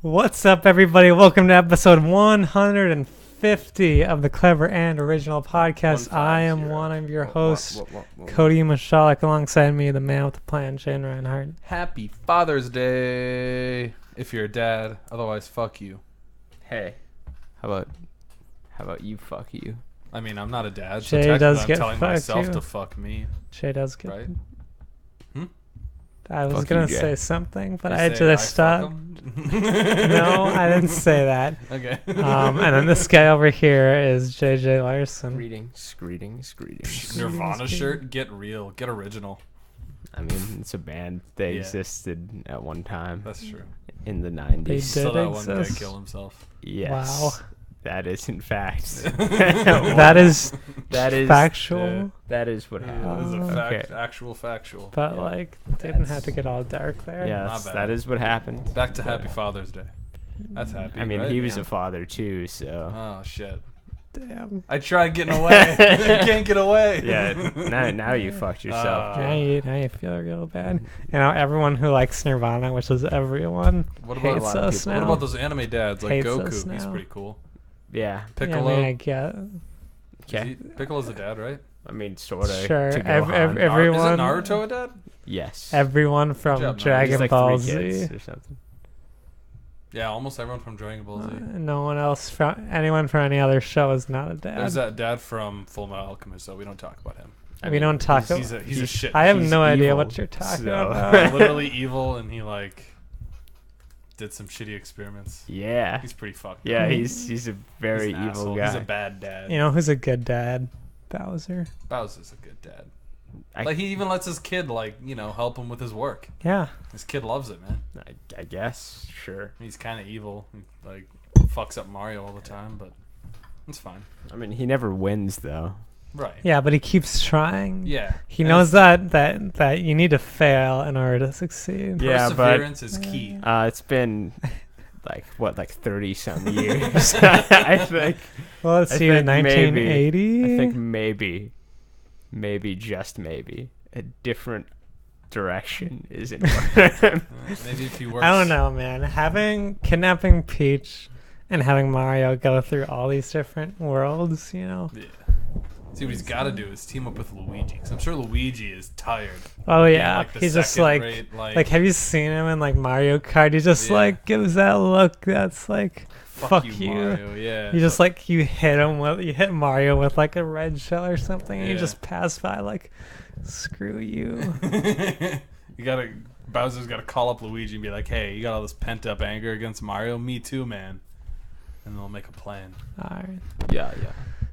What's up, everybody? Welcome to episode 150 of the Clever and Original Podcast. I am one of your hosts, Kody Misialek, alongside me, the man with the plan, Jayden Reinhart. Happy Father's Day, if you're a dad. Otherwise, fuck you. Hey, how about you? Fuck you. I mean, I'm not a dad, Jay so does technically get I'm telling myself fucked, to fuck me. Jay does get. Right? I was Fuck going you, to Jay. say something, but You I had say to I stop. fuck 'em? No, I didn't say that. Okay. And then this guy over here is JJ Larson. Greetings. Nirvana shirt, get real, get original. I mean, it's a band. They Yeah. existed at one time That's true. in the They 90s. did So that one guy exist. kill himself. Yes. Wow. That is, in fact. That is factual. That is what Yeah, happened. that is a Okay. actual factual. But, Yeah. like, didn't have to get all dark there. Yes, Not bad. that is what happened. Back to Happy Father's Day. That's happy. I mean, right? he was Yeah. a father too, so. Oh shit! Damn. I tried getting away. I can't get away. Yeah, now you fucked yourself. Now you feel real bad. You know, everyone who likes Nirvana, which is everyone, What about hates a lot of us people? now. What about those anime dads like Hates us Goku? He's now. pretty cool. Yeah. Piccolo. Yeah, I mean, I get. Okay. Piccolo's a dad, right? I mean, sort of. Sure. To Everyone. Is it Naruto a dad? Yes. Everyone from job, man. Dragon He's like Ball 3 Z. kids or something. Yeah, almost everyone from Dragon Ball Z. No one else from anyone from any other show is not a dad. There's that dad from Full Metal Alchemist, so we don't talk about him. We don't talk He's about. a shit. I have he's no idea evil, what you're talking so- about. Literally evil, and he like did some shitty experiments. Yeah. He's pretty fucked. Yeah, up. he's a very He's an evil asshole. guy. He's a bad dad. You know who's a good dad? Bowser. Bowser's a good dad. I- Like he even lets his kid help him with his work. Yeah. His kid loves it, man. I guess, sure. He's kind of evil. He, like fucks up Mario all the time, but it's fine. I mean, he never wins though. Right. Yeah, but he keeps trying. Yeah. He And knows that you need to fail in order to succeed. Yeah, but perseverance is key. it's been like 30 some years. I think. Well, let's I see, in think 1980. I think maybe just maybe a different direction is in order. Maybe if he works. I don't know, man. Kidnapping Peach and having Mario go through all these different worlds, you know. Yeah. See, what he's got to do is team up with Luigi. Cause I'm sure Luigi is tired. Oh Being, yeah, the he's just second-rate, like have you seen him in like Mario Kart? He just Yeah. like gives that look that's like fuck you. Mario. Yeah. You just like you hit Mario with like a red shell or something, and you Yeah. just pass by like screw you. Bowser's got to call up Luigi and be like, "Hey, you got all this pent up anger against Mario? Me too, man." And they'll make a plan. All right. yeah.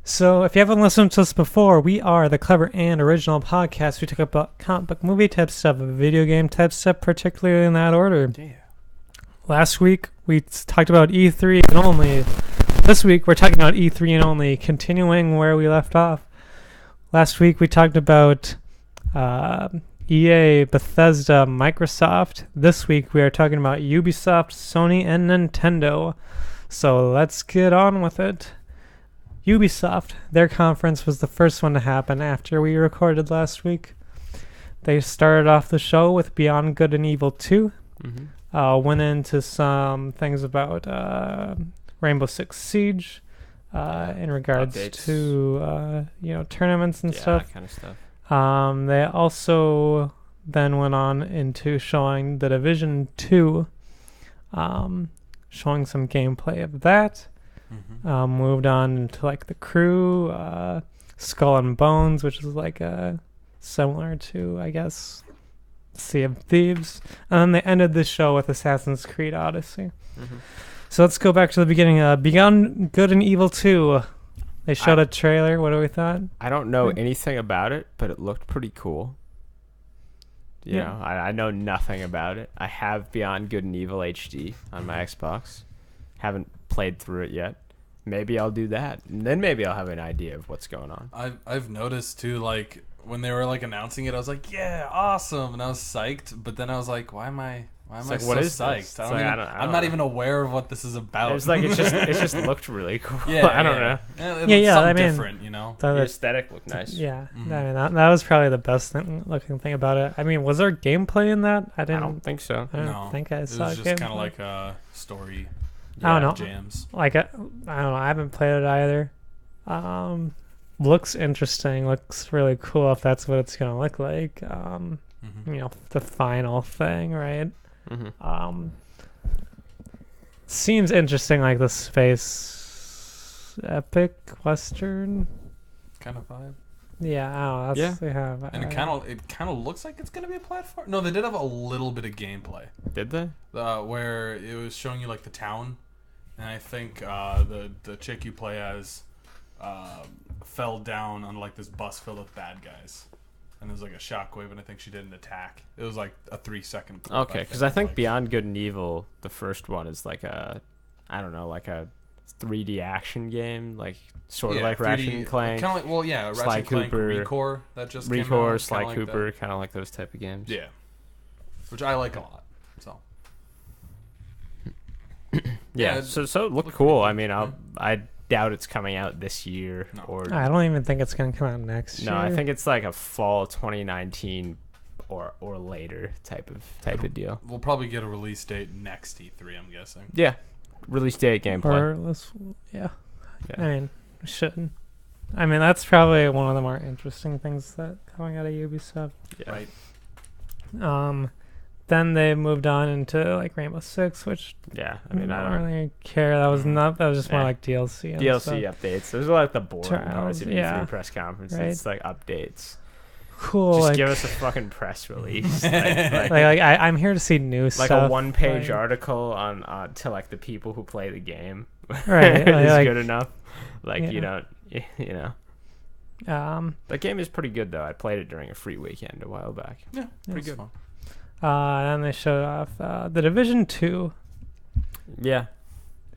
So, if you haven't listened to us before, we are the Clever and Original Podcast. We talk about comic book movie type stuff, video game type stuff, particularly in that order. Yeah. Last week, we talked about E3 and only. This week, we're talking about E3 and only, continuing where we left off. Last week, we talked about EA, Bethesda, Microsoft. This week, we are talking about Ubisoft, Sony, and Nintendo. So, let's get on with it. Ubisoft, their conference was the first one to happen after we recorded last week. They started off the show with Beyond Good and Evil 2. Mm-hmm. Went into some things about Rainbow Six Siege in regards updates. to tournaments and stuff. That kind of stuff. They also then went on into showing The Division 2, showing some gameplay of that. Mm-hmm. Moved on into like The Crew, Skull and Bones, which is like similar to, I guess, Sea of Thieves. And then they ended the show with Assassin's Creed Odyssey. Mm-hmm. So let's go back to the beginning. Beyond Good and Evil 2. They showed a trailer. What do we thought? I don't know anything about it, but it looked pretty cool. You Yeah. know, I know nothing about it. I have Beyond Good and Evil HD on my Xbox. Haven't played through it yet. Maybe I'll do that. And then maybe I'll have an idea of what's going on. I've noticed too, like when they were like announcing it, I was like, "Yeah, awesome," and I was psyched. But then I was like, "Why am I Why am It's I like, so what is psyched? this? I It's don't like, even, I don't I'm not know. even aware of what this is about. It's like it just looked really cool. Yeah, I don't know. Yeah, something I mean, different, you know. The that- aesthetic looked nice. yeah, Mhm. I mean that was probably the best looking thing about it. I mean, was there gameplay in that? I I didn't. don't think so. I don't No, think I It saw was just kind gameplay. of like a story I don't know. jams. Like I don't know. I haven't played it either. Looks interesting. Looks really cool if that's what it's gonna look like. Mm-hmm. You know, the final thing, right? Mm-hmm. Seems interesting, like the space epic western. Kind of vibe. Yeah, I don't know. That's, yeah. And it kind of looks like it's gonna be a platform. No, they did have a little bit of gameplay. Did they? Where it was showing you like the town, and I think the chick you play as fell down on like this bus filled with bad guys, and there was like a shockwave, and I think she did an attack. It was like a 3-second clip. Okay, because I think like, Beyond Good and Evil, the first one, is like a, I don't know, like a 3D action game, like sort of like 3D, Ratchet and Clank, kind of like Ratchet Sly and Clank, Cooper, Recore that just came out, Recore, Sly kinda like Cooper, kind of like those type of games. yeah, which I like a lot. So Yeah, it so it looked looked cool. pretty I mean, good. I doubt it's coming out this year No. or I don't even think it's gonna come out next year. no. I think it's like a fall 2019 or later type of deal. we'll probably get a release date next E3. I'm guessing. Yeah, release date, gameplay. Or let's, yeah. Yeah. I mean, we shouldn't. I mean, that's probably one of the more interesting things that coming out of Ubisoft. Yeah. Right. Then they moved on into like Rainbow Six, which Yeah, I I mean, I don't don't really care. That was not. That was just more Yeah. like DLC. And DLC stuff. updates. Those are like the boring Trials, parts of yeah. E3 press conference. Right. It's like updates. Cool. Just like, give us a fucking press release. I'm here to see new like stuff. a one-page like- article on to like the people who play the game. Right, is like- good enough. Like you Yeah. don't, you know. That game is pretty good though. I played it during a free weekend a while back. Yeah, pretty good. Fun. Then they showed off the Division 2. Yeah,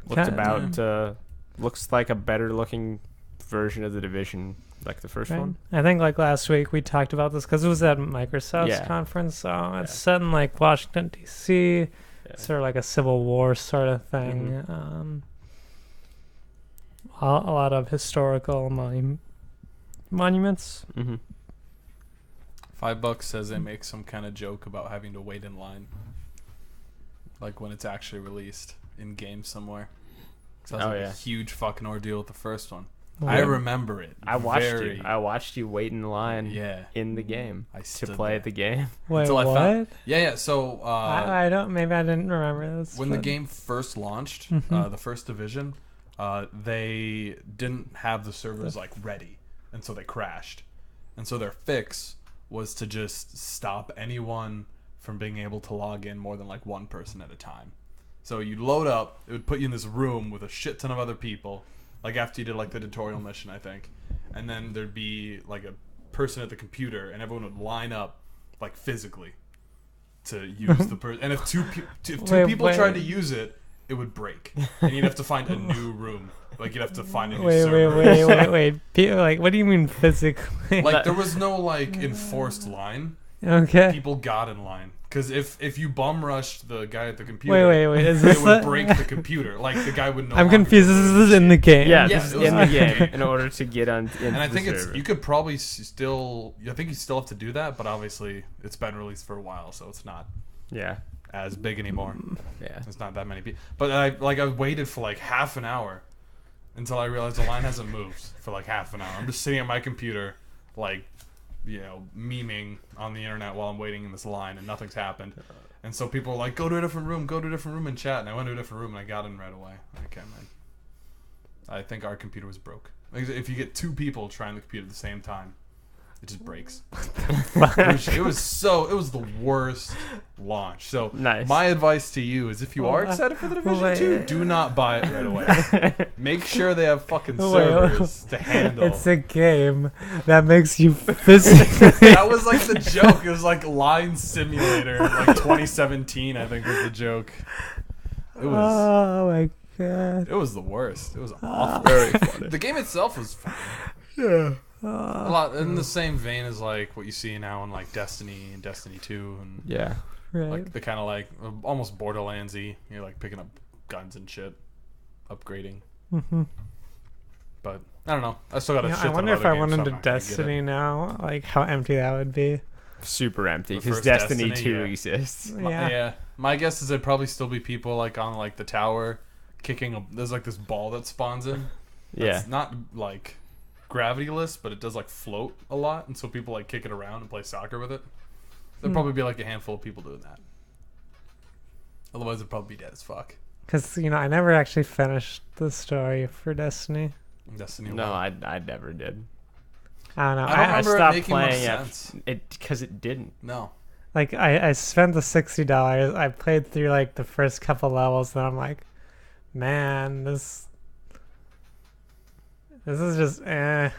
looks Kinda- about looks like a better looking version of the Division, like the first Right? one. I think like last week we talked about this because it was at Microsoft's Yeah. conference. So it's Yeah. set in like Washington D.C. Yeah. Sort of like a Civil War sort of thing. Mm-hmm. A lot of historical monuments. Mm-hmm. $5 says they make some kind of joke about having to wait in line, like when it's actually released in game somewhere. Sounds like a huge fucking ordeal with the first one. I Yeah. remember it. I watched very, you. I watched you wait in line Yeah, in the game I to stood play there. the game. Wait, Until I what? found- Yeah. So I don't. Maybe I didn't remember this. when the but- game first launched, Mhm. the first division, they didn't have the servers like ready, and so they crashed. And so their fix was to just stop anyone from being able to log in more than like one person at a time. So you'd load up, it would put you in this room with a shit ton of other people, like after you did like the tutorial mission, I think. And then there'd be like a person at the computer, and everyone would line up like physically to use the person. And if two people tried to use it, it would break, and you'd have to find a new room. Like you'd have to find a new server. Wait. Like, what do you mean physically? Like there was no like enforced line. Okay. People got in line because if you bum rushed the guy at the computer, Wait. Is it this? would break the computer. Like the guy would know. I'm confused. This is in the game. Yeah, Yeah, this is it was in the like- game in order to get on. Into And I the think server. you could probably still. I think you still have to do that, but obviously it's been released for a while, so it's not Yeah, as big anymore. yeah. It's not that many people. But I waited for like half an hour until I realized the line hasn't moved for like half an hour. I'm just sitting at my computer, like, memeing on the internet while I'm waiting in this line, and nothing's happened. And so people were like, go to a different room in chat. And I went to a different room, and I got in right away. Okay, man. I think our computer was broke. Like, if you get two people trying the computer at the same time, it just breaks. It was the worst launch. So Nice. my advice to you is if you are excited for the Division 2, do not buy it right away. Make sure they have fucking servers to handle. It's a game that makes you physically. That was like the joke. It was like Line Simulator, like 2017, I think was the joke. It was Oh my god. it was the worst. It was awful. Very funny. The game itself was fun. Yeah. A lot in the same vein as like what you see now in like Destiny and Destiny 2 and Yeah. Right. Like the kind of like almost Borderlands-y. You're like picking up guns and shit, upgrading. Mm-hmm. But I don't know. I still got a shit I ton wonder of if other I games, went so I'm into not gonna get it. Destiny now, like how empty that would be. Super empty The because first Destiny, Destiny, 2 yeah. exists. Yeah. My guess is there'd probably still be people like on like the tower kicking. There's like this ball that spawns in. Yeah. It's not like gravityless, but it does like float a lot, and so people like kick it around and play soccer with it. There'd probably be like a handful of people doing that. Otherwise, it'd probably be dead as fuck. Because, I never actually finished the story for Destiny. Destiny. No, 1. I never did. I don't know. I don't remember it stopped making much playing sense. it because it didn't. No. I spent the $60. I played through like the first couple levels, and I'm like, man, this is just eh.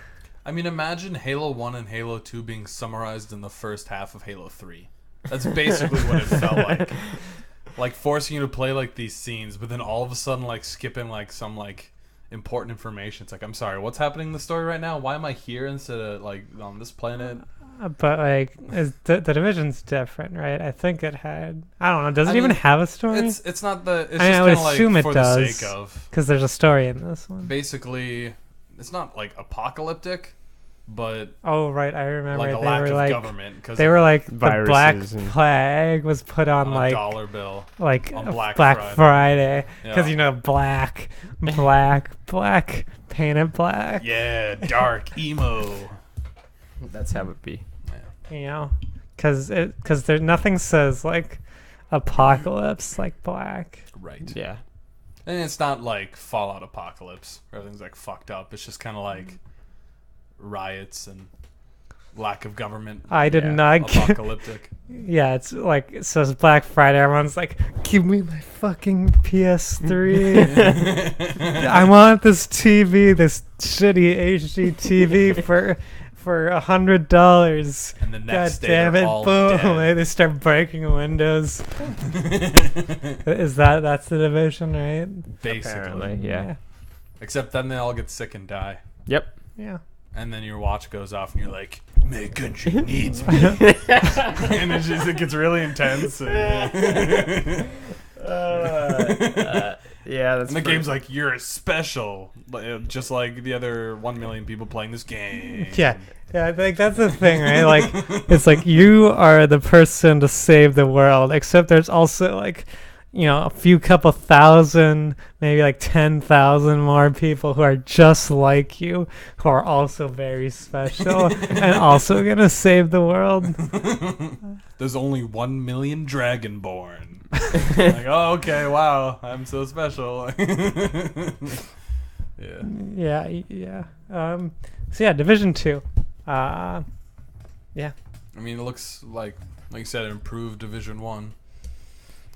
I mean, imagine Halo 1 and Halo 2 being summarized in the first half of Halo 3. That's basically what it felt like. Like forcing you to play like these scenes, but then all of a sudden like skipping like some like important information. It's like, I'm sorry, what's happening in the story right now? Why am I here instead of like on this planet? But like, the Division's different, right? I think it had. I don't know. Does it I even mean, have a story? It's not the. It's I just would kind of like assume it for does. the sake of. Because there's a story in this one. Basically, it's not like apocalyptic, but Oh right, I remember. like a they lack were of like government because they were like the Black Viruses and- Plague was put on on like a dollar bill. like on a Black Friday because Yeah. black painted black. Yeah, dark emo. That's how it be. Because there nothing says like apocalypse like black. Right. Yeah. And it's not like Fallout Apocalypse where everything's like fucked up. It's just kind of like riots and lack of government. I did not get. Apocalyptic. Yeah, it's like it says Black Friday. Everyone's like, "Give me my fucking PS3. I want this TV, this shitty HD TV for $100." And the God next day damn they're it! all Boom! dead. They start breaking windows. That's the Division, right? Basically. Apparently, yeah. Except then they all get sick and die. Yep. Yeah. And then your watch goes off and you're like, my country needs me. And it gets really intense. Yeah, that's And the game's like, you're special. Just like the other 1 million people playing this game. Yeah. Yeah, I think that's the thing, right? Like, it's like you are the person to save the world, except there's also like, a few couple thousand, maybe like 10,000 more people who are just like you, who are also very special and also gonna save the world. There's only 1 million Dragonborn. Like, oh, okay, wow, I'm so special. Yeah. Yeah. So yeah, Division 2. Yeah. I mean, it looks like you said, improved Division 1.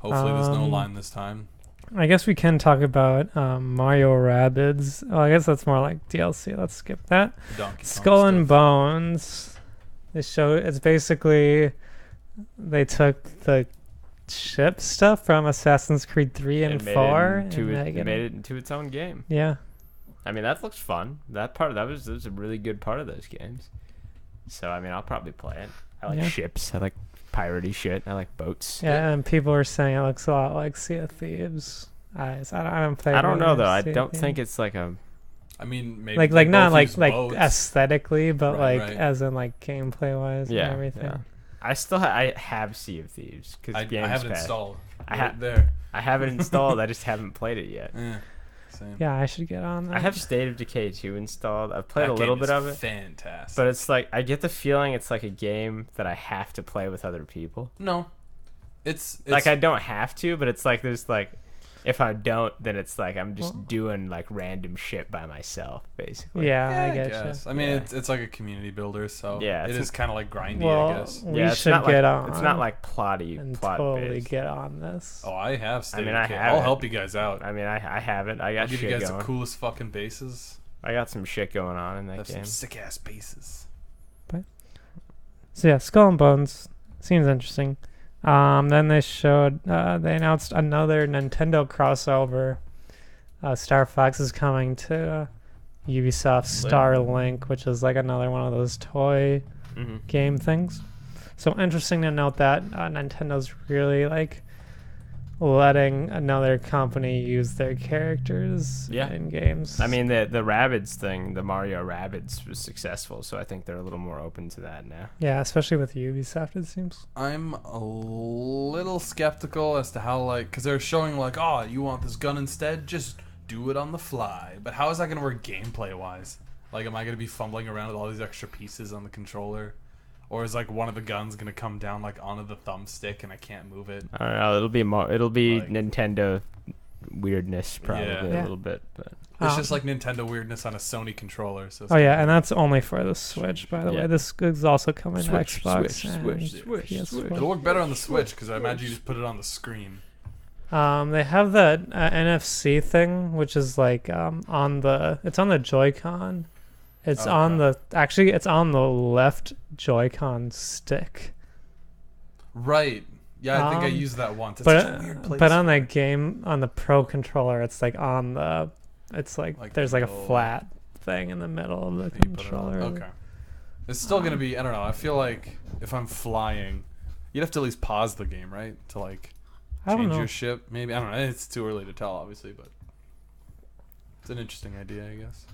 Hopefully there's no line this time. I guess we can talk about Mario Rabbids. Oh, I guess that's more like DLC. Let's skip that. Donkey Kong Skull and stuff. Bones. They show it's basically they took the ship stuff from Assassin's Creed 3 and 4 It made it into its own game. Yeah. I mean, that looks fun. That was a really good part of those games. So I mean, I'll probably play it. I like ships. I like piratey shit. I like boats. Yeah, and people were saying it looks a lot like Sea of Thieves. I haven't played. I don't know though. I Sea of don't Thieves. think it's like a. I mean, maybe like they not both like use like boats. aesthetically, but Right, like right. as in like gameplay wise and everything. Yeah. I still I have Sea of Thieves because I have it installed. I Right ha- there. I have it installed. I just haven't played it yet. Yeah. Same. Yeah, I should get on that. I have State of Decay 2 installed. I've played That a little game bit is of it, Fantastic. but it's like I get the feeling it's like a game that I have to play with other people. No. It's Like I don't have to, but it's like there's like if I don't, then it's like I'm just doing like random shit by myself, basically. Yeah, I guess. guess. I mean, Yeah. it's like a community builder, so Yeah, it it's is kind of like grindy, Well, I guess. we Yeah, it's should not get like, on. It's not like plotty and plot totally based. get on this. Oh, I have State mean, of I Decay. have I'll it. help you guys out. I mean, I have it. I got I'll give shit you guys going. the coolest fucking bases. I got some shit going on in I that have some game. sick ass bases. So yeah, Skull and Bones seems interesting. Then they announced another Nintendo crossover. Star Fox is coming to Ubisoft Starlink, which is like another one of those toy Mm-hmm. game things. So interesting to note that Nintendo's really like letting another company use their characters in games. I mean, the Rabbids thing, the Mario Rabbids was successful, so I think they're a little more open to that now. Yeah, especially with Ubisoft, it seems. I'm a little skeptical as to how, like, because they're showing, like, oh, you want this gun instead? Just do it on the fly. But how is that going to work gameplay-wise? Like, am I going to be fumbling around with all these extra pieces on the controller? Or is, like, one of the guns going to come down, like, onto the thumbstick and I can't move it? I don't know. It'll be Like- Nintendo weirdness probably Yeah. a Yeah. little bit, but It's just like Nintendo weirdness on a Sony controller. So it's Oh yeah, kinda- and that's only for the Switch, by the Yeah. way. This is also coming to Switch, Xbox Switch, and Switch, PS4. It'll work better on the Switch because I imagine you just put it on the screen. They have that NFC thing, which is like on the Joy-Con. It's Okay. it's on the left Joy-Con stick. Right. Yeah, I think I Um, used that once. It's such a weird place. But on that game, on the Pro controller, it's like it's like there's like a middle. flat thing in the middle of the You put it on. controller. Okay. It's still gonna be. I don't know. I feel like if I'm flying, you'd have to at least pause the game, right? To like I don't change know. your ship. Maybe I don't know. It's too early to tell, obviously, but it's an interesting idea, I guess.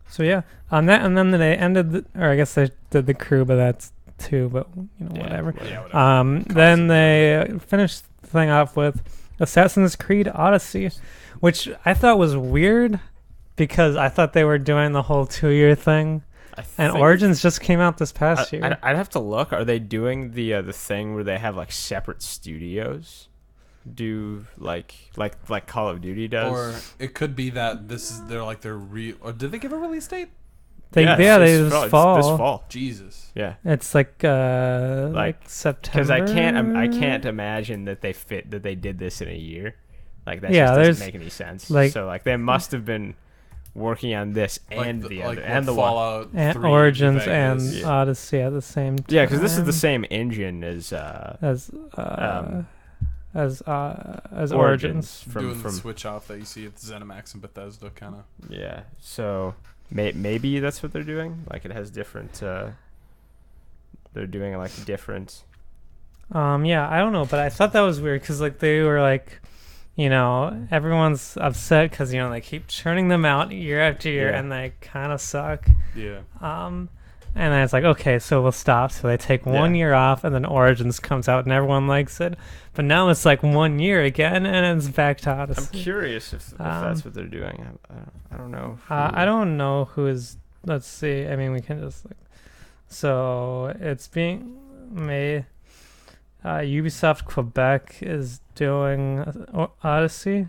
So yeah, on that, and then they ended, or I guess they did the crew, but that's two, but whatever. Yeah, whatever. Then they finished the thing off with Assassin's Creed Odyssey, which I thought was weird because I thought they were doing the whole 2-year thing, and Origins just came out this past year. I'd have to look. Are they doing the thing where they have like separate studios? Do like Call of Duty does? Or it could be that they're or did they give a release date? They it's this fall. This fall. fall. Jesus. Yeah. It's like September. Because I can't imagine that they did this in a year. Like that Yeah, just there's- doesn't make any sense. like- So like they must have been working on this and the other and the one. Fallout and 3 Origins Vegas. and Odyssey at the same time. Yeah, because this is the same engine as Origins. doing from the switch off that you see at ZeniMax and Bethesda, kind of. yeah. So maybe that's what they're doing. Like it has different. They're doing like different. Yeah, I don't know, but I thought that was weird because like they were like, everyone's upset because they keep churning them out year after year, Yeah. and they kind of suck. Yeah. And then it's like, okay, so we'll stop. So they take 1 year off, and then Origins comes out, and everyone likes it. But now it's like 1 year again, and it's back to I'm Odyssey. curious if that's what they're doing. I don't know. I don't know who is. Let's see. I mean, we can just like. So it's being made. Ubisoft Quebec is doing Odyssey.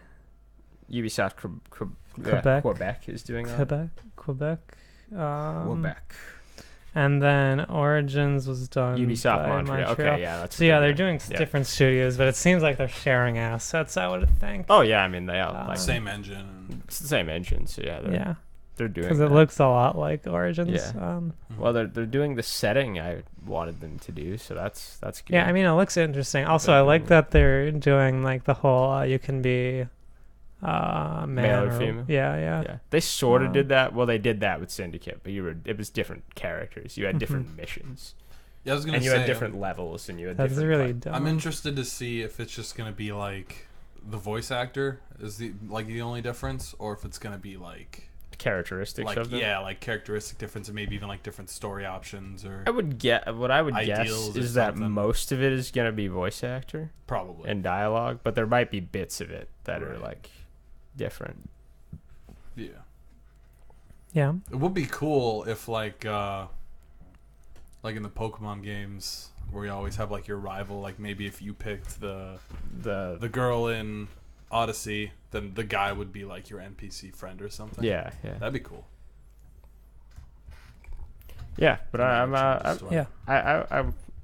Ubisoft Quebec. Quebec is doing that. Quebec. Quebec. And then Origins was done Ubisoft by Montreal. Okay, yeah, that's. So what yeah, they're doing. doing different studios, but it seems like they're sharing assets, I would think. Oh yeah, I mean they are like Same engine. it's the same engine, so yeah, they're doing. Because it that. looks a lot like Origins. Yeah. Well, they're doing the setting I wanted them to do, so that's good. Yeah, I mean it looks interesting. Also, I like that they're doing like the whole you can be male Male or female. Yeah. They sort of did that. Well, they did that with Syndicate, but it was different characters. You had different missions. Yeah, I was gonna And say. you had different levels, and you had That's different. really like, dumb. I'm interested to see if it's just gonna be like the voice actor is the only difference, or if it's gonna be like characteristics of them. like characteristic difference, and maybe even like different story options, or I would guess Ideals or is that something. most of it is gonna be voice actor probably. and dialogue, but there might be bits of it that are Right. like different. Yeah, Yeah. it would be cool if like in the Pokemon games where you always have like your rival. Like maybe if you picked the girl in Odyssey, then the guy would be like your NPC friend or something. Yeah. That'd be cool. Yeah, but I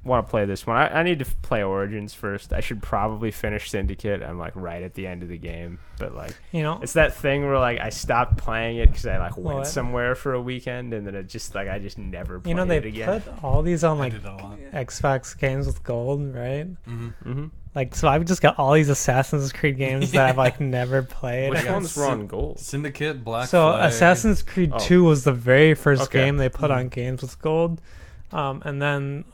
want to play this one. I need to play Origins first. I should probably finish Syndicate. I'm like right at the end of the game, but like it's that thing where like I stopped playing it because I like went somewhere for a weekend, and then it just like I just never played they it again. put all these on like did that a lot. Xbox games with gold, right? Mm-hmm. Like, so I've just got all these Assassin's Creed games that I've like never played. Which got ones were on gold? Syndicate, Black So Flag. Assassin's Creed 2 was the very first Okay. game they put on games with gold. And then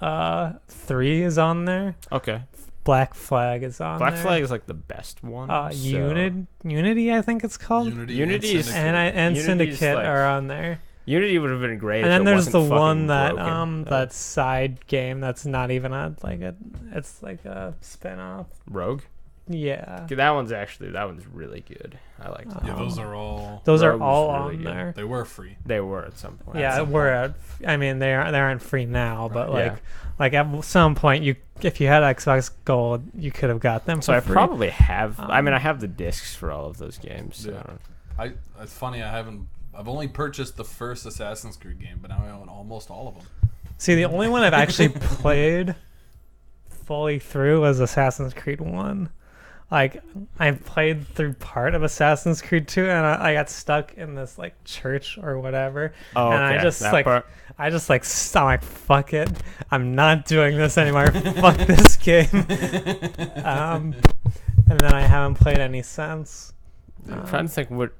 3 is on there. Okay. Black Flag is on there. Black Flag is like the best one. Unity, I think it's called. Unity and Syndicate like, are on there. Unity would have been great. And then there's the one that broken. that side game that's not even it's like a spin-off. Rogue. Yeah. That one's really good. I like that. Yeah, those are all on really there. They were free. They were at some point. Yeah, they aren't free now, but like at some point if you had Xbox Gold, you could have got them. So I probably have. I have the discs for all of those games. So. Yeah. It's funny. I've only purchased the first Assassin's Creed game, but now I own almost all of them. See, the only one I've actually played fully through was Assassin's Creed 1. Like, I played through part of Assassin's Creed 2, and I got stuck in this, like, church or whatever. Oh, and okay. I'm like, fuck it. I'm not doing this anymore. Fuck this game. And then I haven't played any since. I'm trying to think what...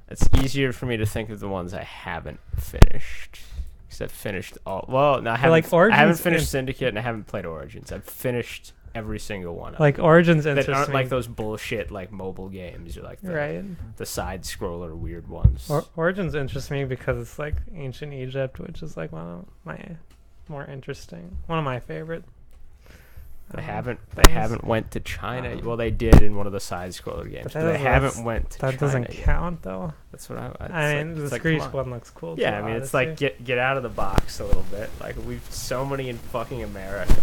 It's easier for me to think of the ones I haven't finished. Because I've finished all... Well, no, I haven't finished Syndicate, and I haven't played Origins. I've finished... every single one. Like Origins interesting. That aren't like those bullshit like mobile games or like the side scroller weird ones. Origins interests me because it's like ancient Egypt, which is like one of my favorite. They haven't went to China. Well, they did in one of the side scroller games, but they haven't went to China. That doesn't count though. That's what the Greece one looks cool. Yeah, too, it's like get out of the box a little bit. Like we've so many in fucking America.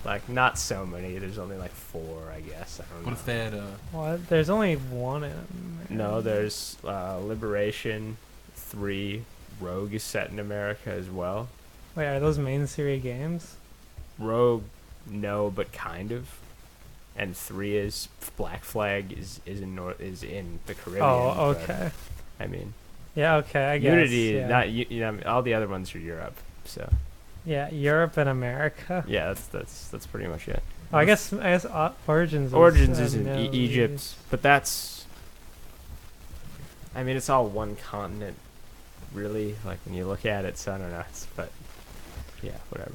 Like, not so many. There's only, like, 4, I guess. I don't know. What if they had What? There's only 1 in... No, there's Liberation, 3. Rogue is set in America as well. Wait, are those main series games? Rogue, no, but kind of. And 3 is... Black Flag is in the Caribbean. Oh, okay. Yeah, okay, I guess. Unity, not... all the other ones are Europe, so... Yeah, Europe and America. Yeah, that's pretty much it. Oh, I guess Origins is in Egypt, but that's... it's all one continent, really, like, when you look at it, so I don't know, but, yeah, whatever.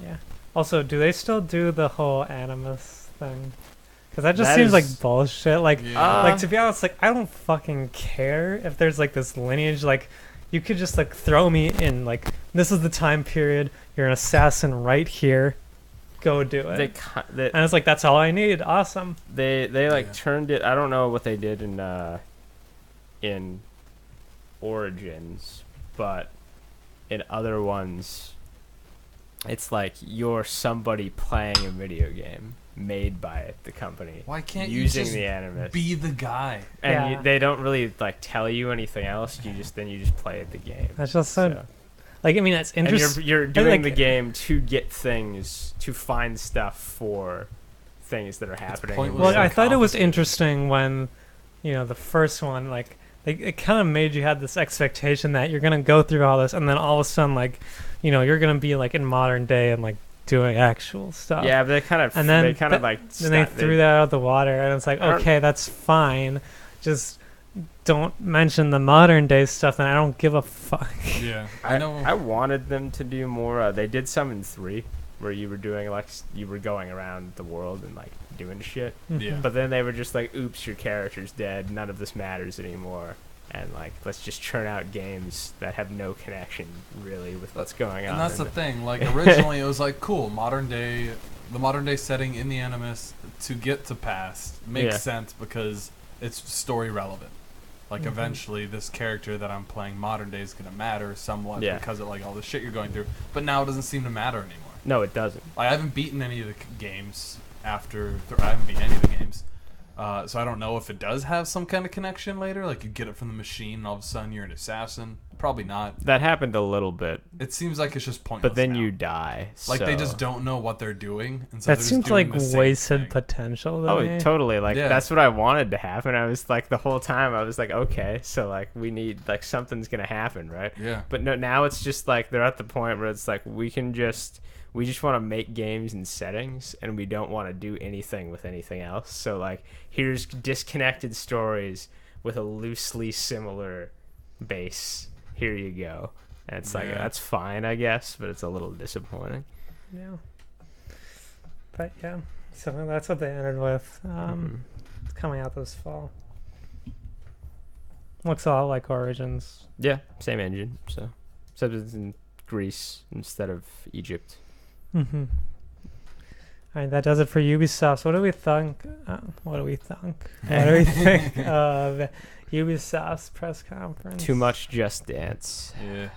Yeah. Also, do they still do the whole Animus thing? Because that seems like bullshit. Like, to be honest, like, I don't fucking care if there's, like, this lineage, like... You could just like throw me in like this is the time period. You're an assassin right here. Go do it. And it's like that's all I need. Awesome. They turned it. I don't know what they did in Origins, but in other ones, it's like you're somebody playing a video game made by the company. Why can't using you just the Animus be the guy? And they don't really like tell you anything else. You just play the game. That's just so. Like that's interesting. And you're doing the game to get things, to find stuff for things that are happening. Well, I thought it was interesting when, the first one like it kind of made you have this expectation that you're gonna go through all this, and then all of a sudden like, you're gonna be like in modern day and like. Doing actual stuff. Yeah, but they kind of they threw that out of the water, and it's like, okay, that's fine. Just don't mention the modern day stuff, and I don't give a fuck. Yeah, I know. I wanted them to do more. They did some in 3, where you were doing you were going around the world and like doing shit. Yeah. But then they were just like, "Oops, your character's dead. None of this matters anymore." And like, let's just churn out games that have no connection really with what's going on. And that's the thing. Like originally, it was like cool, the modern day setting in the Animus to get to past makes sense because it's story relevant. Like eventually, this character that I'm playing modern day is gonna matter somewhat because of like all the shit you're going through. But now it doesn't seem to matter anymore. No, it doesn't. I haven't beaten any of the games after. I haven't beaten any of the games. So I don't know if it does have some kind of connection later. Like you get it from the machine and all of a sudden you're an assassin. Probably not. That happened a little bit. It seems like it's just pointless. But then now. You die. Like they just don't know what they're doing. And so that seems like wasted potential. Oh, totally. Like that's what I wanted to happen. I was like the whole time I was like, okay, so like we need like something's gonna happen, right? Yeah. But no, now it's just like they're at the point where it's like we just want to make games and settings, and we don't want to do anything with anything else. So, like, here's disconnected stories with a loosely similar base. Here you go. And it's like, that's fine, I guess, but it's a little disappointing. Yeah. But yeah, so that's what they ended with. It's coming out this fall. Looks a lot like Origins. Yeah, same engine. So, except it's in Greece instead of Egypt. Mm-hmm. All right, that does it for Ubisoft. So what do we think? What do we think of Ubisoft's press conference? Too much Just Dance. Yeah.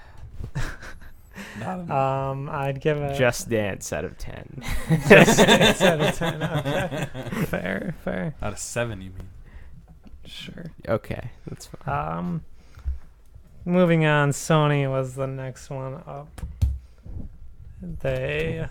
I'd give a Just Dance out of 10. Just Dance out of 10. Okay. Fair. Out of 7, you mean? Sure. Okay, that's fine. Moving on, Sony was the next one up. They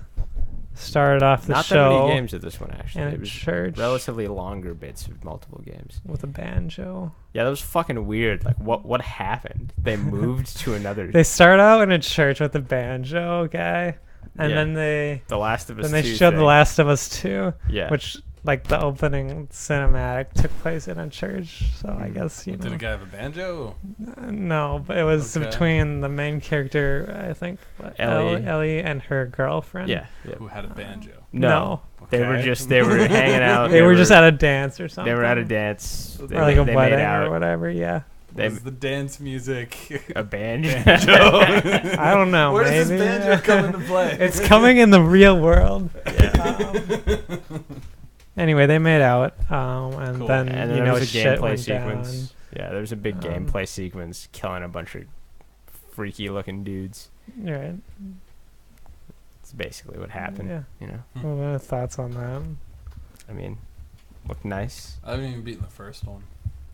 started off the Not show. that many games at this one, actually. In It was church relatively longer bits of multiple games. with a banjo. Yeah, that was fucking weird. Like, what happened? They moved to another... They start out in a church with a banjo guy, and then they The Last of Us 2 then they showed thing. The Last of Us 2, Yeah. which like the opening cinematic took place in a church. So I guess you know. Did a guy have a banjo? No, but it was Okay. between the main character, I think, Ellie and her girlfriend. Yeah. Who had a banjo? No. They were Okay. they were hanging out. They were just at a dance or something. They were at a dance. or like a they wedding made out. or whatever. Yeah. They Was the dance music a banjo. I don't know. Where maybe. does this banjo come into play? It's coming in the real world. Yeah. Anyway, they made out, and Cool. then And then you there know was a shit gameplay went sequence. Yeah, there was a big Um, gameplay sequence killing a bunch of freaky looking dudes. down. Right. It's basically what happened. Yeah. You know, What are thoughts on that? I mean, looked nice. I haven't even beaten the first one.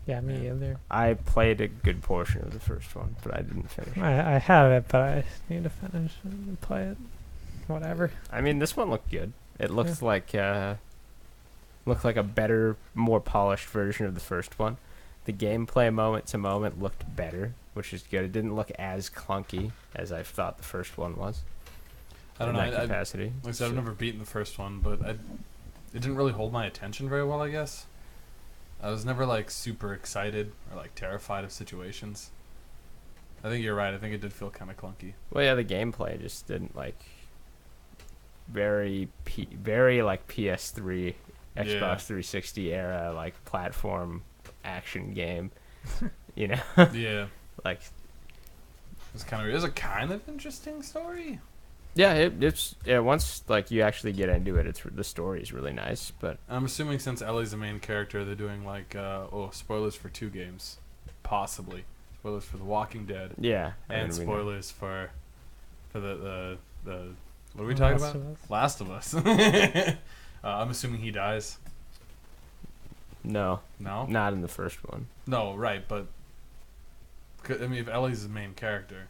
Yeah, me Yeah. either. I played a good portion of the first one, but I didn't finish. I have it, but I need to finish it and play it. Whatever. I mean, this one looked good. It looked like a better, more polished version of the first one. The gameplay moment to moment looked better, which is good. It didn't look as clunky as I thought the first one was. I don't know. In that capacity. Like I said, I've never beaten the first one, but it didn't really hold my attention very well, I guess. I was never like super excited or like terrified of situations. I think you're right. I think it did feel kind of clunky. Well, yeah, the gameplay just didn't like very like PS3, Xbox Yeah. 360 era like platform action game. You know, Yeah. like It was a kind of interesting story. yeah, it's once like you actually get into it, the story is really nice. But I'm assuming since Ellie's the main character, they're doing like spoilers for 2 games, possibly spoilers for The Walking Dead, yeah, and we know. spoilers for the what are we talking Last about? of Us. Last of Us. I'm assuming he dies. No, No, not in the first one. no, right, but I mean, if Ellie's the main character,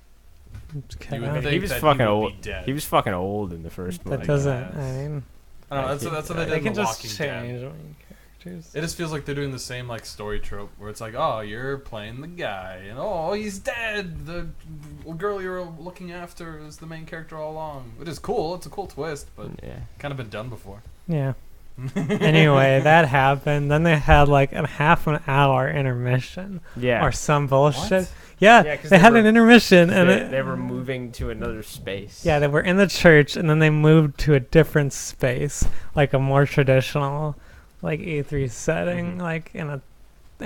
Okay. you would He think was that fucking he would old. be dead. He was fucking old in the first one. That doesn't. guess. I mean, I don't know. That's what they did they in can The just Walking change Dead. main characters. It just feels like they're doing the same like story trope where it's like, oh, you're playing the guy, and oh, he's dead. The girl you're looking after is the main character all along, which is cool. It's a cool twist, but Yeah. kind of been done before. Yeah. Anyway, that happened. Then they had like a half an hour intermission Yeah. or some bullshit. What? Yeah, Yeah, 'cause they they had were- an intermission, and They were moving to another space. yeah, they were in the church, and then they moved to a different space, like a more traditional, like E3 setting, Mhm. like in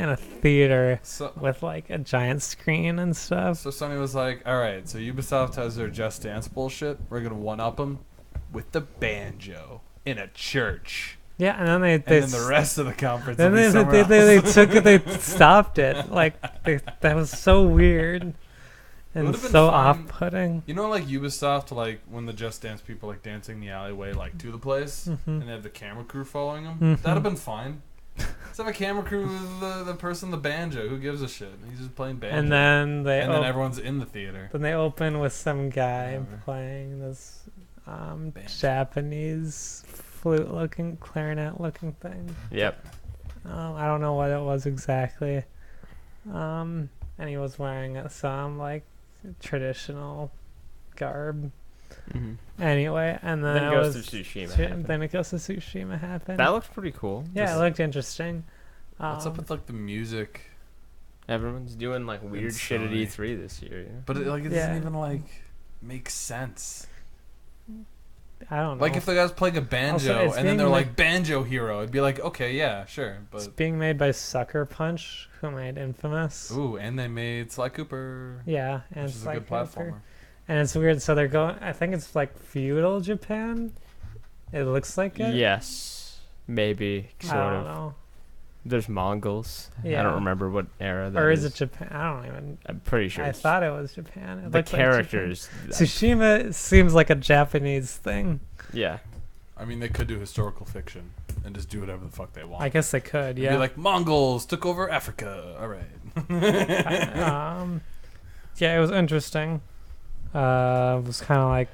a theater So, with like a giant screen and stuff. so Sony was like, all right, so Ubisoft has their Just Dance bullshit. We're gonna one up them with the banjo in a church, Yeah, and then they and then the rest of the conference. then will be they somewhere they else. took it, they stopped it. Like that was so weird and would've been so fun. off-putting. You know, like Ubisoft, like when the Just Dance people like dancing in the alleyway, like to the place, Mhm. and they have the camera crew following them. Mhm. That'd have been fine. Let's have a camera crew with the person, the banjo. Who gives a shit? He's just playing banjo. And then they and then everyone's in the theater. then they open with some guy Whatever. playing this Banjo. Japanese flute-looking, clarinet-looking thing. Yep. I don't know what it was exactly. And he was wearing some like traditional garb. Mm-hmm. Anyway, and then, Then it Ghost was of Tsushima happened. then it goes to Tsushima happened. That looks pretty cool. yeah, it looked interesting. What's up with like the music Everyone's doing like weird shit at E3 this year. Yeah? But it doesn't even like make sense. I don't know. Like if the guy's playing a banjo and then they're like banjo hero, it'd be like, okay, yeah, sure. But it's being made by Sucker Punch, who made Infamous. Ooh, and they made Sly Cooper. Yeah, and which is a good platformer. And it's weird. So they're going. I think it's like feudal Japan. It looks like it. Yes, maybe. Sort I don't know. There's Mongols. Yeah. I don't remember what era that is. Or is it Japan? I don't even. I'm pretty sure. I thought it was Japan. The characters. Like Tsushima seems like a Japanese thing. Yeah. I mean, they could do historical fiction and just do whatever the fuck they want. I guess they could. Yeah. Be like Mongols took over Africa. All right. Yeah, it was interesting. It was kind of like.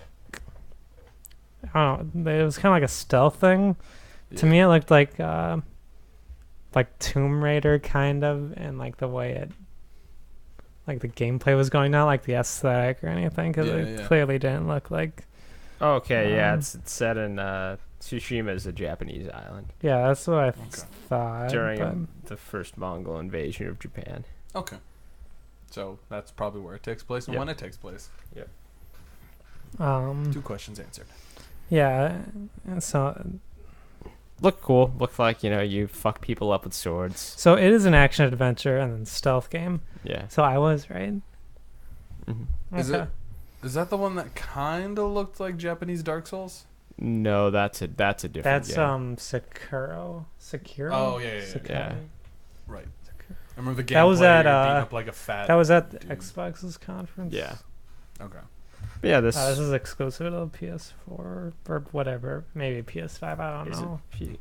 I don't know. It was kind of like a stealth thing. Yeah. To me, it looked like Tomb Raider kind of, and like the way it, like the gameplay was going, not like the aesthetic or anything, because it clearly didn't look like. Okay, yeah, it's set in Tsushima is a Japanese island. Yeah, that's what I thought. During the first Mongol invasion of Japan. Okay. So that's probably where it takes place and when it takes place. Yep. 2 questions answered. Yeah, so look cool. Look like you fuck people up with swords. So it is an action adventure and then stealth game. Yeah. So I was right. Mm-hmm. Okay. Is that the one that kind of looked like Japanese Dark Souls? No, that's a different game. That's Sekiro. Oh yeah. Right. I remember the game. That was at up like a fat. That was at dude. Xbox's conference. Yeah. Okay. Yeah, this is exclusive to PS4 or whatever, maybe PS5. I don't know. Okay.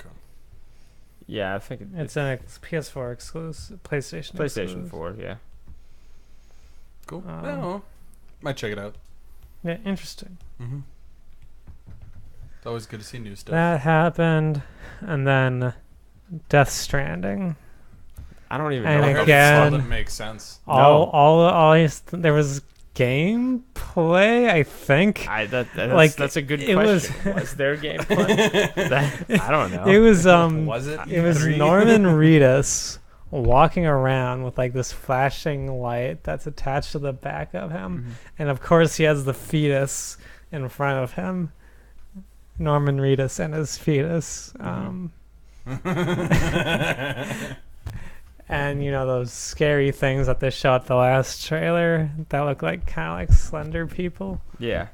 Yeah, I think it's an PS4 exclusive, PlayStation exclusive. 4. Yeah. Cool. No, might check it out. Yeah, interesting. Mm-hmm. It's always good to see new stuff. That happened, and then Death Stranding. I don't even and know. Again, doesn't make sense. There was gameplay, I think. That's a good question. Was there gameplay? I don't know. It was was it? It was Norman Reedus walking around with like this flashing light that's attached to the back of him, and of course he has the fetus in front of him. Norman Reedus and his fetus. And those scary things that they showed the last trailer that look like kind of like slender people. Yeah.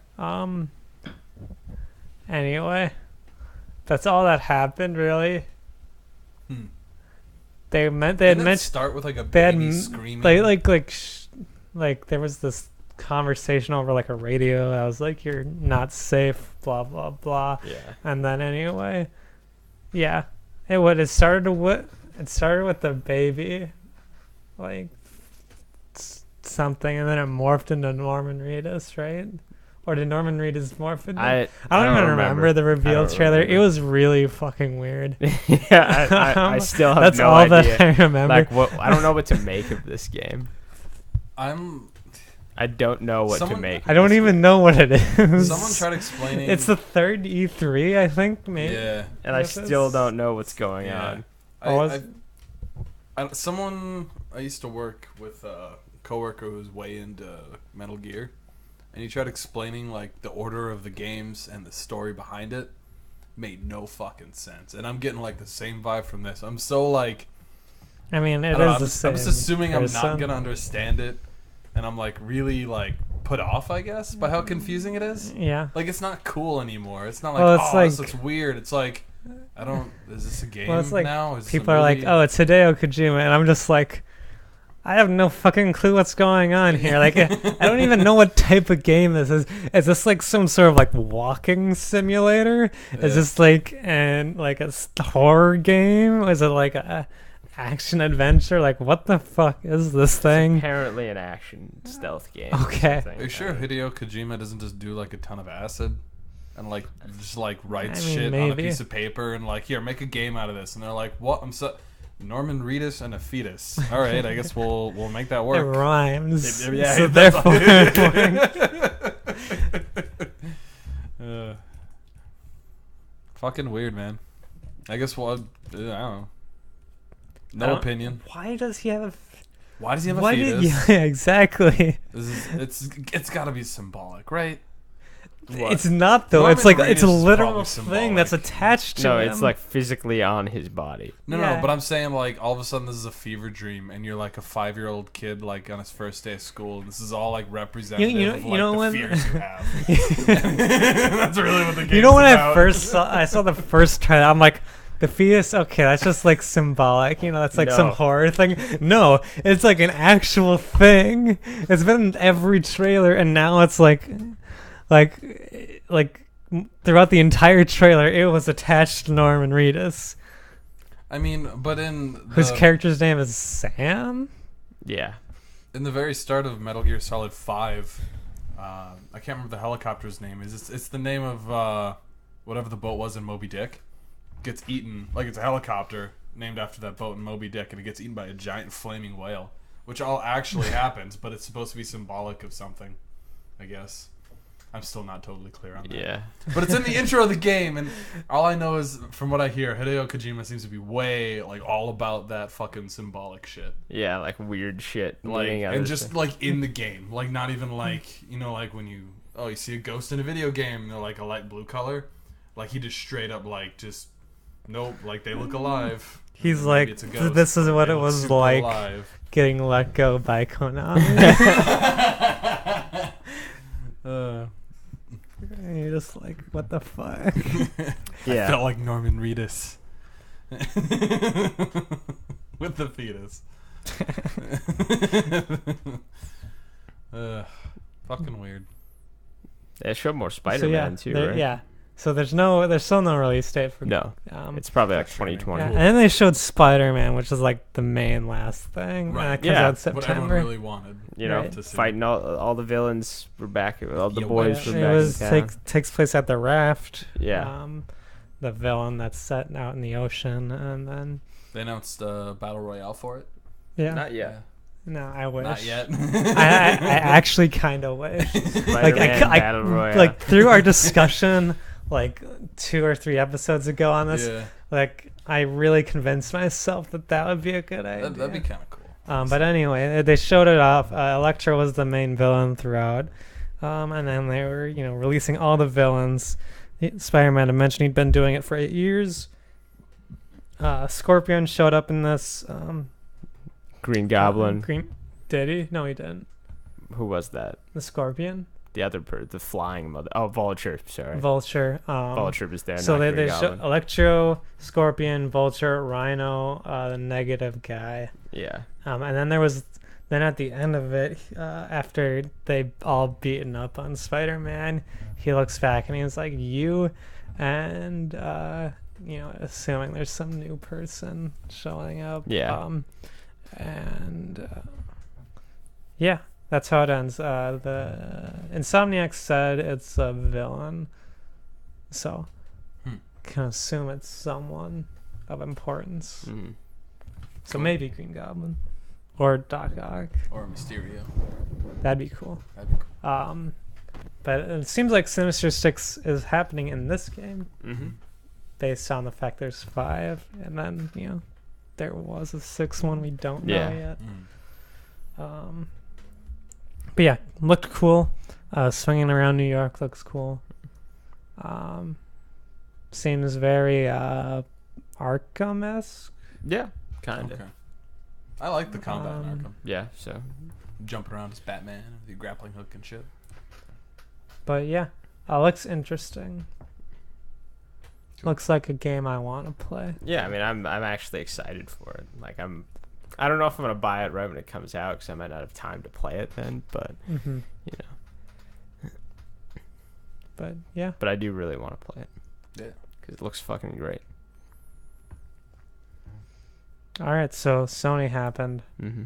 Anyway, that's all that happened really. They had mentioned start with like a baby screaming. Like there was this conversation over like a radio. I was like, "You're not safe," blah blah blah. Yeah. And then anyway, yeah, it started with the baby, like something, and then it morphed into Norman Reedus, right? Or did Norman Reedus morph into? I don't even remember the reveal trailer. It was really fucking weird. Yeah, I still have that's no all idea. That I remember. Like I don't know what to make of this game. I don't know what to make. I don't even know what it is. Someone tried explaining. It's the third E3, I think, maybe. Yeah. And I still don't know what's going on. I used to work with a coworker who's way into Metal Gear, and he tried explaining like the order of the games and the story behind it. Made no fucking sense, and I'm getting like the same vibe from this. I'm so like, I mean, I'm just assuming I'm not gonna understand it, and I'm like really like put off, I guess, by how confusing it is. Yeah, like it's not cool anymore. It's not like this looks weird. It's like is this a game now? People are like, oh, it's Hideo Kojima, and I'm just like, I have no fucking clue what's going on here. Like, I don't even know what type of game this is. Is this like some sort of like walking simulator? Yeah. Is this like a horror game? Is it like a action adventure? Like, what the fuck is this thing? It's apparently an action stealth game. Okay. Are you sure Hideo Kojima doesn't just do like a ton of acid? And like just like writes shit on a piece of paper and like, here, make a game out of this. And they're like, what? Norman Reedus and a fetus. All right, I guess we'll make that work. It rhymes. So therefore, fucking weird, man. I guess I don't know. No opinion. Why does he have Why does he have a fetus? Yeah, exactly. It's got to be symbolic, right? What? It's not though. Norman it's a literal thing that's attached to him. No, it's like physically on his body. No, but I'm saying like all of a sudden this is a fever dream, and you're like a 5-year-old kid like on his first day of school, and this is all like representative of like the fears you have. That's really what the game's when about. I saw the first trailer, I'm like, the fetus, okay, that's just like symbolic, that's like some horror thing. No, it's like an actual thing. It's been in every trailer, and now it's like throughout the entire trailer, it was attached to Norman Reedus. I mean, but whose character's name is Sam? Yeah. In the very start of Metal Gear Solid 5, I can't remember the helicopter's name. It's the name of whatever the boat was in Moby Dick. Gets eaten, like it's a helicopter named after that boat in Moby Dick, and it gets eaten by a giant flaming whale, which all actually happens, but it's supposed to be symbolic of something, I guess. I'm still not totally clear on that. Yeah. But it's in the intro of the game, and all I know is, from what I hear, Hideo Kojima seems to be way, like, all about that fucking symbolic shit. Yeah, like weird shit. Like, and just, like, in the game. Like, not even, like, like when you see a ghost in a video game, and they're, like, a light blue color. Like, he just straight up, like, just, nope, like, they look alive. He's like, this is what it was like getting let go by Konami. You're just like, what the fuck? Yeah. I felt like Norman Reedus. With the fetus. Fucking weird. They showed more Spider-Man too, right? Yeah. So there's still no release date for. No. It's probably like 2020. Yeah. And then they showed Spider-Man, which is like the main last thing. Right. Comes out September. What everyone really wanted. To see. Fighting all the villains were back. All the boys were back in town. Takes place at the raft. Yeah. The villain that's set out in the ocean, and then they announced a battle royale for it. Yeah. Not yet. No, I wish. Not yet. I actually kind of wish. Battle Royale. Like through our discussion, like 2 or 3 episodes ago on this, like I really convinced myself that would be a good idea. That'd be kind of cool. But anyway, they showed it off. Electro was the main villain throughout, and then they were, releasing all the villains. Spider-Man had mentioned he'd been doing it for 8 years. Scorpion showed up in this. Green Goblin. Did he? No, he didn't. Who was that? The Scorpion. The other the flying mother. Oh, Vulture. Sorry. Vulture. Vulture was there. So they showed Electro, Scorpion, Vulture, Rhino, the negative guy. Yeah. And then then at the end of it, after they all beaten up on Spider-Man, he looks back and he's like, "You," and assuming there's some new person showing up. Yeah. That's how it ends. The Insomniac said it's a villain, so can assume it's someone of importance. Mm-hmm. So maybe Green Goblin or Doc Ock or Mysterio. That'd be cool. But it seems like Sinister Six is happening in this game, based on the fact there's 5, and then there was a 6th one we don't know yet. But yeah, looked cool. Swinging around New York looks cool. Seems very Arkham-esque. Yeah, kind of. Okay. I like the combat in Arkham. Yeah, so jumping around as Batman with the grappling hook and shit. But yeah, looks interesting. Cool. Looks like a game I want to play. Yeah, I mean, I'm actually excited for it. Like I don't know if I'm gonna buy it right when it comes out because I might not have time to play it then. But But yeah. But I do really want to play it. Yeah. Because it looks fucking great. All right, so Sony happened. Mm-hmm.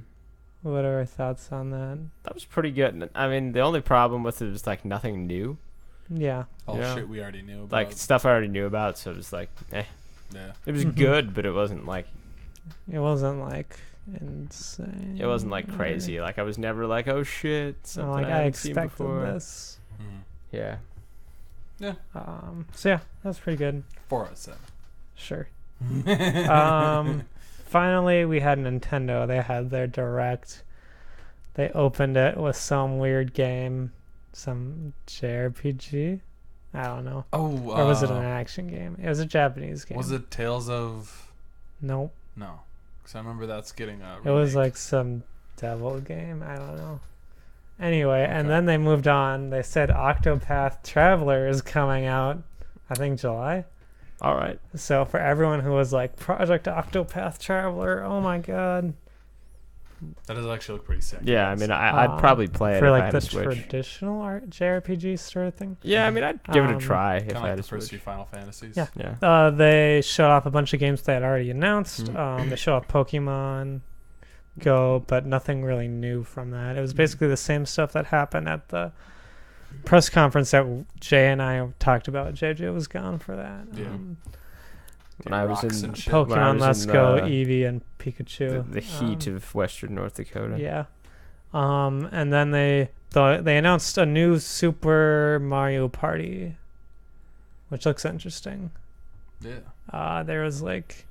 What are our thoughts on that? That was pretty good. I mean, the only problem with it was like nothing new. Yeah. Shit we already knew about. Like stuff I already knew about, so it was like, eh. Yeah. It was good, but it wasn't like. It wasn't like insane. It wasn't like crazy. Like I was never like, oh shit, something I haven't seen before. This. Yeah. Yeah. So yeah, that's pretty good. 4 out of 7. Sure. finally we had Nintendo. They had their Direct. They opened it with some weird game, some JRPG. I don't know. Oh, or was it an action game? It was a Japanese game. Was it Tales of? Nope. No, because I remember that's getting a remake. It was like some devil game. I don't know. Anyway, and then they moved on. They said Octopath Traveler is coming out, I think July. All right. So for everyone who was like, Project Octopath Traveler, oh my god. That does actually look pretty sick. Yeah, I mean, I'd probably play it for if like I had the a Switch. Traditional JRPG sort of thing. Yeah, I mean, I'd give it a try if I had a the first Switch. few Final Fantasies. Yeah. They showed off a bunch of games they had already announced. They showed off Pokemon Go, but nothing really new from that. It was basically the same stuff that happened at the press conference that Jay and I talked about. JJ was gone for that. Yeah. When I was in Pokemon Let's Go, Eevee, and Pikachu. The heat of Western North Dakota. Yeah. And then they announced a new Super Mario Party, which looks interesting. Yeah. There was like,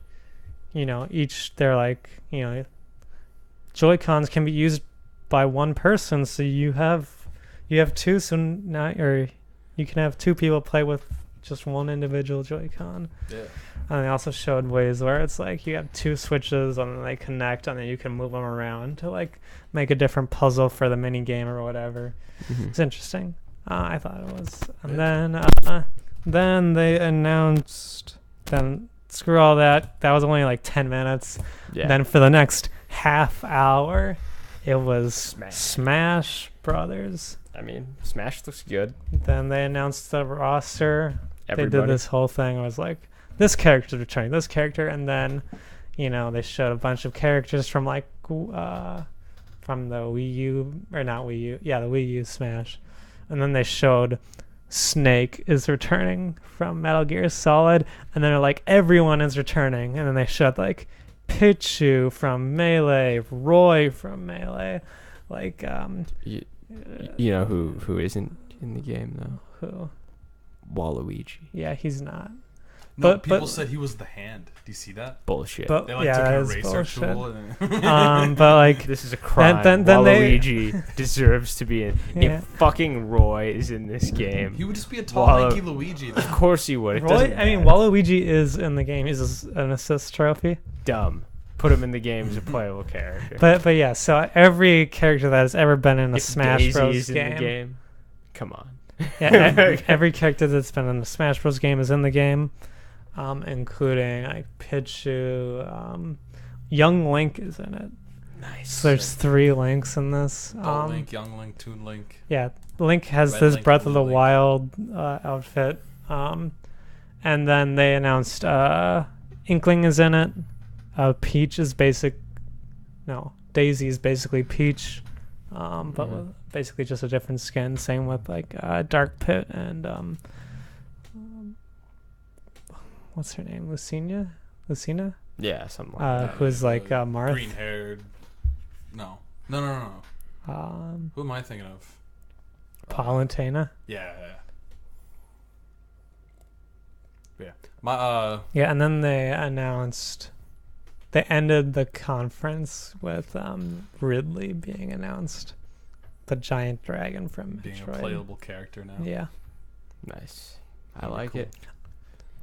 they're like, Joy-Cons can be used by one person, so you have two, so now you can have two people play with just one individual Joy-Con. Yeah. And they also showed ways where it's like you have two switches and then they connect and then you can move them around to like make a different puzzle for the mini game or whatever. It's interesting. I thought it was. And then they announced. Then screw all that. That was only like 10 minutes. Yeah. Then for the next half hour, it was Smash Brothers. I mean, Smash looks good. Then they announced the roster. Everybody. They did this whole thing. It was like, this character's returning, this character, and then, they showed a bunch of characters from like, from the Wii U, or not Wii U, the Wii U Smash. And then they showed Snake is returning from Metal Gear Solid, and then they're like, everyone is returning. And then they showed like Pichu from Melee, Roy from Melee, like, you know who isn't in the game though? Who? Waluigi. Yeah, he's not. No, people said he was the hand. Do you see that? Bullshit. But they took an eraser tool. But like, this is a crime. Then Waluigi deserves to be in. If fucking Roy is in this game, he would just be a tall, lanky Luigi. Of course he would. Waluigi is in the game. He's an assist trophy. Dumb. Put him in the game as a playable character. But yeah, so every character that has ever been in a Smash Daisy Bros. is game. in the game. Come on. Yeah, every character that's been in a Smash Bros. Game is in the game. Including like Pichu, Young Link is in it. Nice. So there's 3 Links in this. Link, Young Link, Toon Link. Yeah, Link has Red this Link, Breath of the Blue Link. Wild outfit. And then they announced Inkling is in it. Peach is Daisy is basically Peach, but with basically just a different skin. Same with like Dark Pit and what's her name? Lucina? Yeah, something like that. Who's like Marth? Green haired. No. Who am I thinking of? Palutena. Yeah. Yeah, and then they ended the conference with Ridley being announced, the giant dragon from being Metroid. a playable character now. Yeah. Nice. I like it.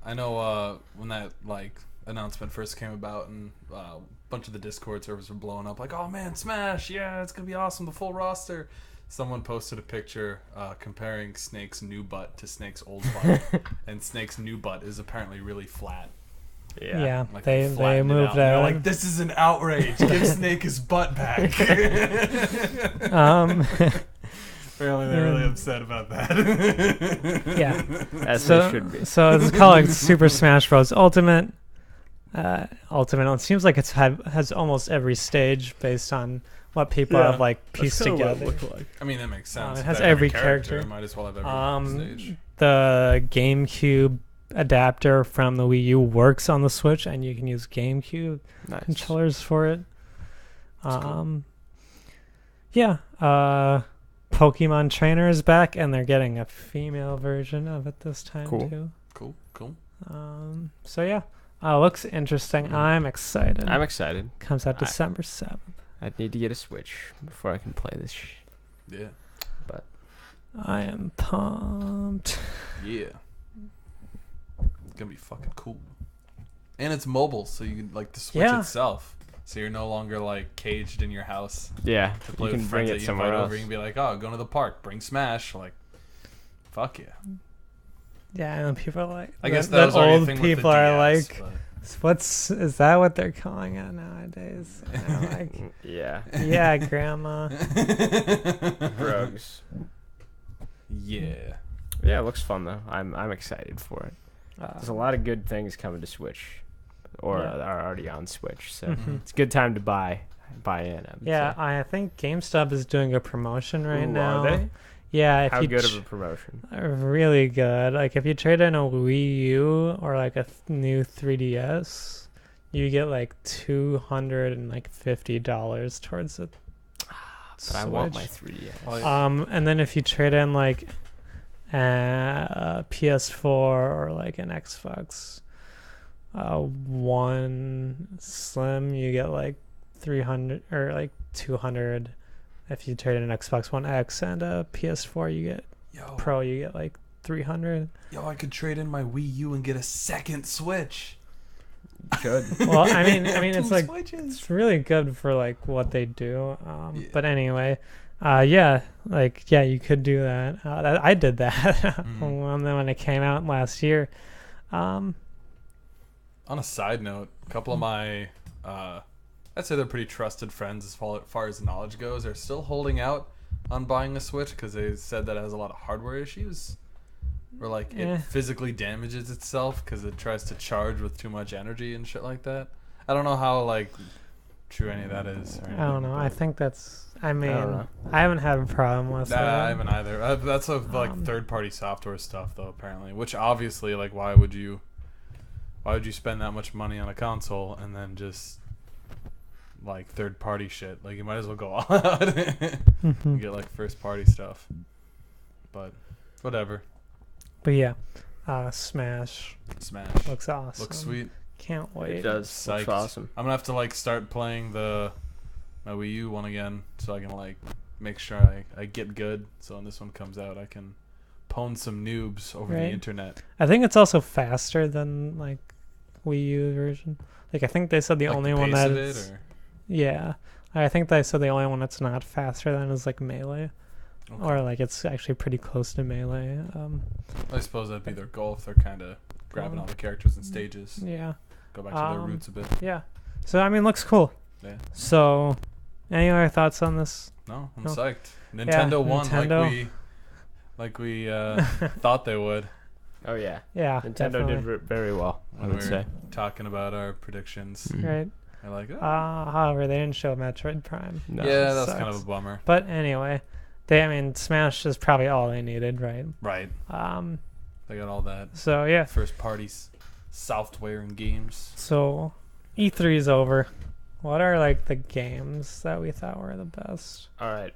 I know when that announcement first came about and a bunch of the Discord servers were blowing up like, oh man, Smash, yeah, it's gonna be awesome, the full roster. Someone posted a picture comparing Snake's new butt to Snake's old butt, and Snake's new butt is apparently really flat. Yeah, like they moved that. out. Like, this is an outrage. Give Snake his butt back. Apparently they're really upset about that. Yeah, as they should be. So it's called like Super Smash Bros. Ultimate. It seems like it's has almost every stage based on what people have like pieced together. I mean, that makes sense. It has every character. Might as well have every stage. The GameCube adapter from the Wii U works on the Switch, and you can use GameCube controllers for it. Cool. Yeah. Pokemon Trainer is back, and they're getting a female version of it this time too. Cool. So yeah, Looks interesting. I'm excited. I'm excited. Comes out December 7th. I need to get a Switch before I can play this. Yeah. But I am pumped. Yeah. It's gonna be fucking cool. And it's mobile, so you can like the Switch itself. So you're no longer like caged in your house. Yeah. To play you can with bring friends it that you invite somewhere else. over. You can be like, oh, going to the park, bring Smash. Like, fuck yeah. Yeah, and people are like, I guess that was already a thing with the are DS, like, but- is that what they're calling it nowadays? And I'm like, yeah, grandma. Drugs. Yeah. Yeah, it looks fun though. I'm excited for it. There's a lot of good things coming to Switch, or are already on Switch. So it's a good time to buy in. I think GameStop is doing a promotion right now. Are they? Yeah. If How you good of a promotion? Really good. Like if you trade in a Wii U or like a new 3DS, you get like $250 towards it. But I want my 3DS. And then if you trade in like a PS4 or like an Xbox One Slim, you get like 300 or like 200. If you trade in an Xbox One X and a PS4, you get Pro, you get like 300. Yo, I could trade in my Wii U and get a second Switch. Good. Well, I mean, it's like Switches. it's really good for like what they do. But anyway, you could do that. I did that when it came out last year. On a side note, a couple of my, I'd say they're pretty trusted friends as far as knowledge goes, are still holding out on buying a Switch because they said that it has a lot of hardware issues. Or like it physically damages itself because it tries to charge with too much energy and shit like that. I don't know how like true any of that is. I don't know. I think that's. I haven't had a problem with that. I haven't either. That's like third-party software stuff though, apparently. Which obviously, like, why would you spend that much money on a console and then just like third-party shit? Like you might as well go all out and get like first-party stuff. But whatever. But yeah, Smash looks awesome. Looks sweet. Can't wait. It does. Looks awesome. I'm gonna have to like start playing my Wii U one again so I can like make sure I get good. So when this one comes out, I can pwn some noobs over the internet. I think it's also faster than like Wii U version. Like I think they said the only one that is. Yeah, I think they said the only one that's not faster than is like Melee. Okay. Or like it's actually pretty close to Melee. I suppose that'd be their goal if they're kind of grabbing all the characters and stages. Yeah. Go back to their roots a bit. Yeah. So I mean, looks cool. Yeah. So, any other thoughts on this? No, I'm psyched. Nintendo won like we thought they would. Oh yeah. Yeah. Nintendo did very well. I would say. Talking about our predictions. Right. I like it. However, they didn't show Metroid Prime. No, yeah, that's kind of a bummer. But anyway. Smash is probably all they needed, right? Right. They got all that. So, yeah. First party software and games. So, E3 is over. What are, like, the games that we thought were the best? All right.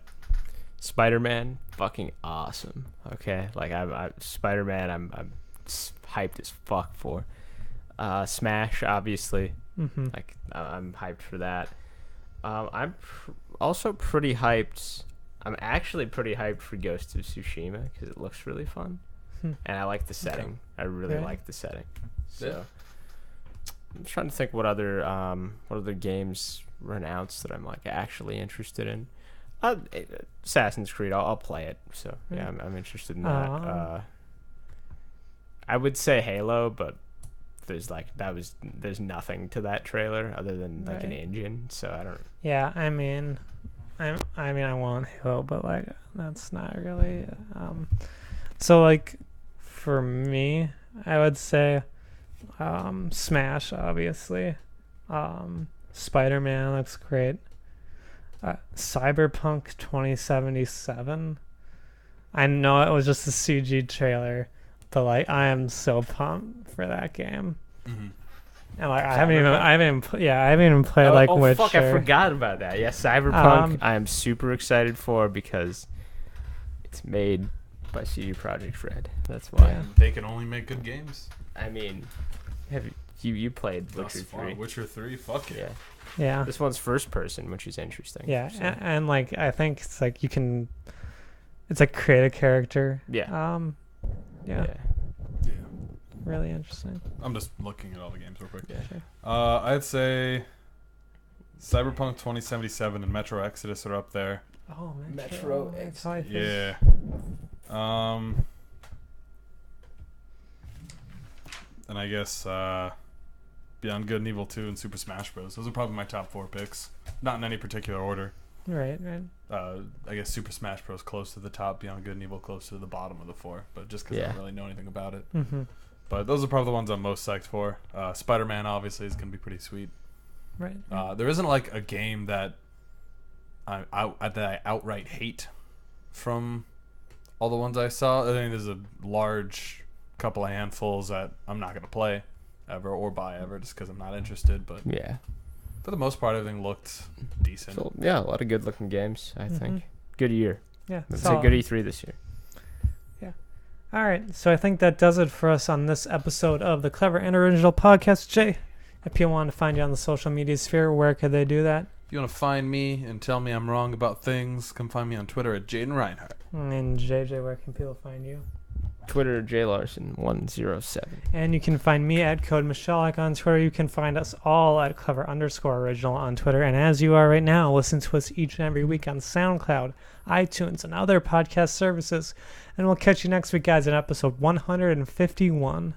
Spider-Man, fucking awesome. Okay? Like, Spider-Man, I'm hyped as fuck for. Smash, obviously. Mm-hmm. Like, I'm hyped for that. I'm also pretty hyped. I'm actually pretty hyped for Ghost of Tsushima because it looks really fun, and I like the setting. Okay. I really like the setting. So I'm trying to think what other games were announced that I'm like actually interested in. Assassin's Creed, I'll play it. So yeah, I'm interested in that. I would say Halo, but there's nothing to that trailer other than like an engine. So I don't. Yeah, I mean, I want Halo, but like that's not really. So like, for me, I would say, Smash obviously, Spider-Man looks great. Cyberpunk 2077. I know it was just a CG trailer, but like I am so pumped for that game. Mm-hmm. And like I haven't even played Witcher. Fuck, I forgot about that. Yeah, Cyberpunk I am super excited for because it's made by CD Projekt Red. That's why. They can only make good games. I mean, You played Witcher 3. Witcher 3, fuck it. Yeah. This one's first person, which is interesting. Yeah, so. and like I think it's like you can, it's like create a character. Yeah. Yeah. Really interesting. I'm just looking at all the games real quick. Yeah. Sure. I'd say Cyberpunk 2077 and Metro Exodus are up there. Oh, Metro Exodus. Yeah. And I guess Beyond Good and Evil 2 and Super Smash Bros. Those are probably my top 4 picks. Not in any particular order. Right. I guess Super Smash Bros. Close to the top, Beyond Good and Evil close to the bottom of the 4. But just because I don't really know anything about it. Mm-hmm. But those are probably the ones I'm most psyched for. Spider-Man obviously is going to be pretty sweet. Right. There isn't like a game that I outright hate from all the ones I saw. I think there's a large couple of handfuls that I'm not going to play ever or buy ever just because I'm not interested. But yeah, for the most part, everything looked decent. So, a lot of good looking games. I think good year. Yeah, let's say good E3 this year. Yeah. All right, so I think that does it for us on this episode of the Clever and Original Podcast. Jay, if people want to find you on the social media sphere, where could they do that? If you want to find me and tell me I'm wrong about things, come find me on Twitter at Jayden Reinhart. And JJ, where can people find you? Twitter, JJ Larson 107. And you can find me at Kody Misialek on Twitter. You can find us all at Clever_Original on Twitter. And as you are right now, listen to us each and every week on SoundCloud, iTunes, and other podcast services. And we'll catch you next week, guys, in episode 151.